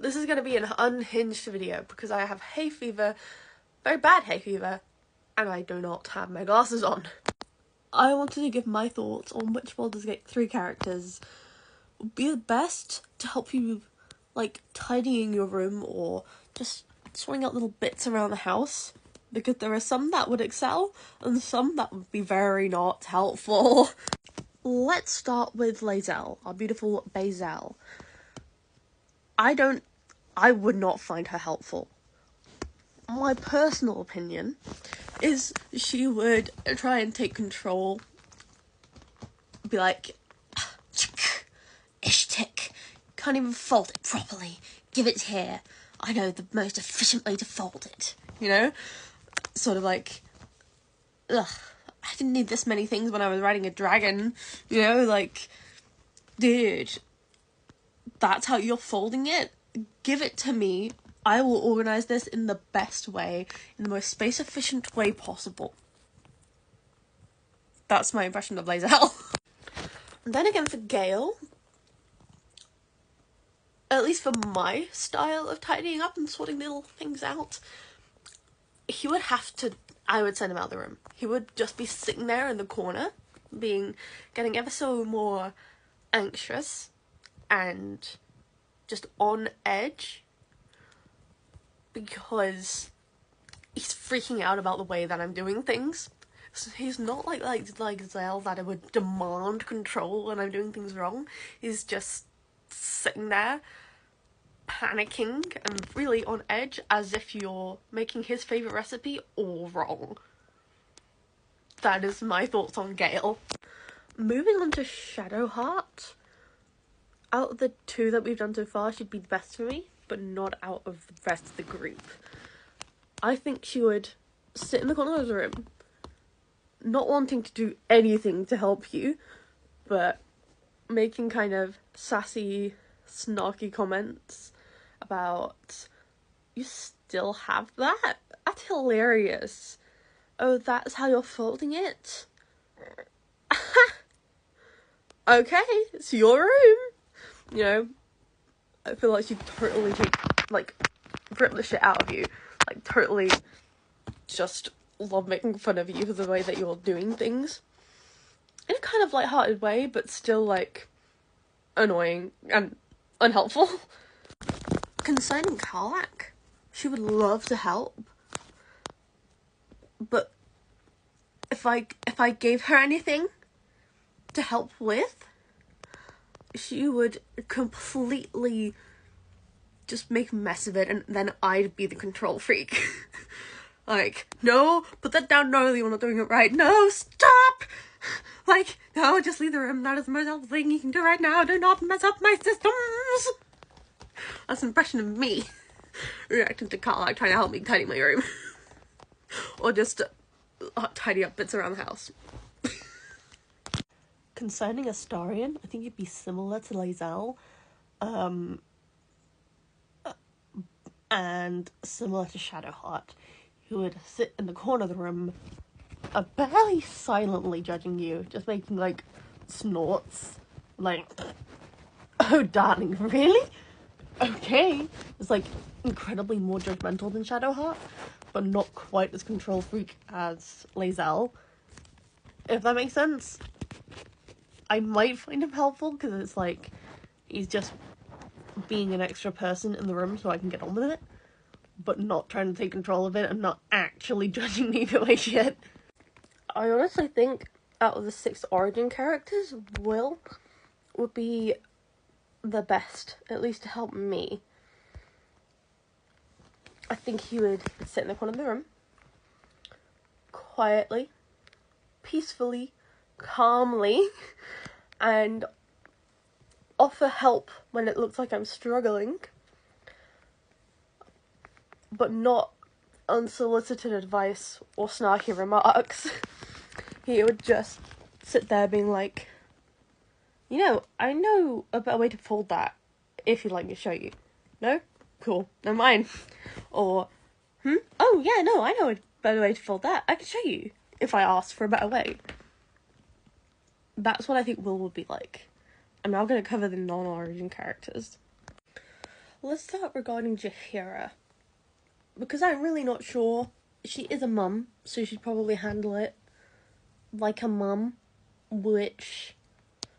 This is going to be an unhinged video because I have hay fever, very bad hay fever, and I do not have my glasses on. I wanted to give my thoughts on which Baldur's Gate 3 characters would be the best to help you, like, tidying your room or just sorting out little bits around the house. Because there are some that would excel, and some that would be very not helpful. Let's start with Lae'zel, our beautiful Bazel. I would not find her helpful. My personal opinion is she would try and take control, be like, Ishtik, can't even fold it properly, give it here, I know the most efficient way to fold it, you know? Sort of like, ugh, I didn't need this many things when I was riding a dragon, you know, like, dude, that's how you're folding it? Give it to me, I will organise this in the best way, in the most space-efficient way possible. That's my impression of Lae'zel. Then again for Gale, at least for my style of tidying up and sorting little things out, he would have to, I would send him out of the room. He would just be sitting there in the corner, getting ever so more anxious and just on edge because he's freaking out about the way that I'm doing things. So he's not like Zell that I would demand control when I'm doing things wrong. He's just sitting there panicking and really on edge as if you're making his favourite recipe all wrong. That is my thoughts on Gale. Moving on to Shadowheart. Out of the two that we've done so far, she'd be the best for me, but not out of the rest of the group. I think she would sit in the corner of the room, not wanting to do anything to help you, but making kind of sassy, snarky comments about, you still have that? That's hilarious. Oh, that's how you're folding it? Okay, it's your room. You know, I feel like she'd totally rip the shit out of you. Like, totally just love making fun of you for the way that you're doing things. In a kind of light-hearted way, but still, like, annoying and unhelpful. Concerning Karlach, she would love to help, but if I gave her anything to help with, she would completely just make a mess of it, and then I'd be the control freak. Like, no, put that down, no, you're not doing it right, no, stop! Like, no, just leave the room, that is the most helpful thing you can do right now, do not mess up my systems! That's an impression of me reacting to Karlach trying to help me tidy my room. Or just tidy up bits around the house. Concerning Astarion, I think it'd be similar to Lae'zel. And similar to Shadowheart, who would sit in the corner of the room, barely silently judging you, just making, like, snorts. Like, oh darling, really? Okay. It's, like, incredibly more judgmental than Shadowheart, but not quite as control freak as Lae'zel. If that makes sense. I might find him helpful, because it's like, he's just being an extra person in the room so I can get on with it, but not trying to take control of it and not actually judging me for my shit. I honestly think out of the 6 origin characters, Will would be the best, at least to help me. I think he would sit in the corner of the room, quietly, peacefully, calmly, and offer help when it looks like I'm struggling, but not unsolicited advice or snarky remarks. He would just sit there being like, you know, I know a better way to fold that, if you'd like me to show you. No? Cool, never mind. Or, oh yeah, no, I know a better way to fold that, I can show you, if I ask for a better way. That's what I think Will would be like. I'm now going to cover the non-origin characters. Let's start regarding Jahira. Because I'm really not sure. She is a mum, so she'd probably handle it like a mum, which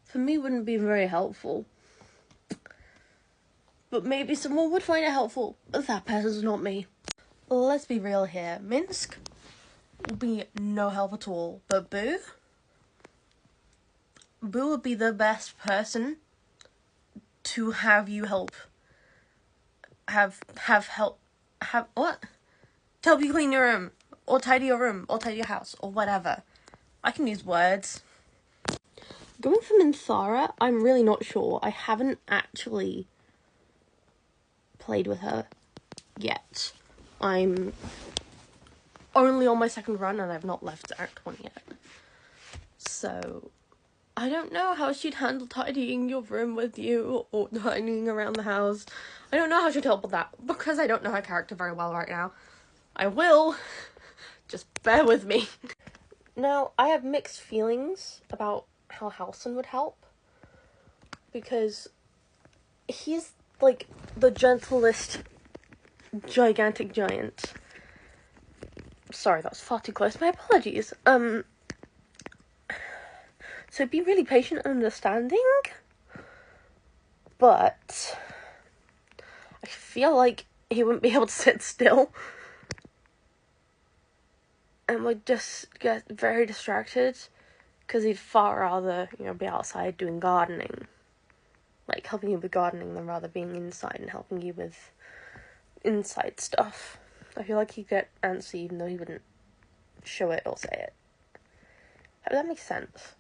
for me wouldn't be very helpful. But maybe someone would find it helpful, but that person's not me. Let's be real here. Minsk will be no help at all, but Boo would be the best person to have you help. Have what? To help you clean your room, or tidy your room, or tidy your house, or whatever. I can use words. Going for Minthara, I'm really not sure. I haven't actually played with her yet. I'm only on my second run and I've not left Act 1 yet. So, I don't know how she'd handle tidying your room with you or tidying around the house. I don't know how she'd help with that because I don't know her character very well right now. I will. Just bear with me. Now, I have mixed feelings about how Halson would help because he's like the gentlest gigantic giant. Sorry, that was far too close. My apologies. So be really patient and understanding. But I feel like he wouldn't be able to sit still. And would just get very distracted. Because he'd far rather, be outside doing gardening. Like, helping you with gardening than rather being inside and helping you with inside stuff. I feel like he'd get antsy even though he wouldn't show it or say it. Hope that makes sense.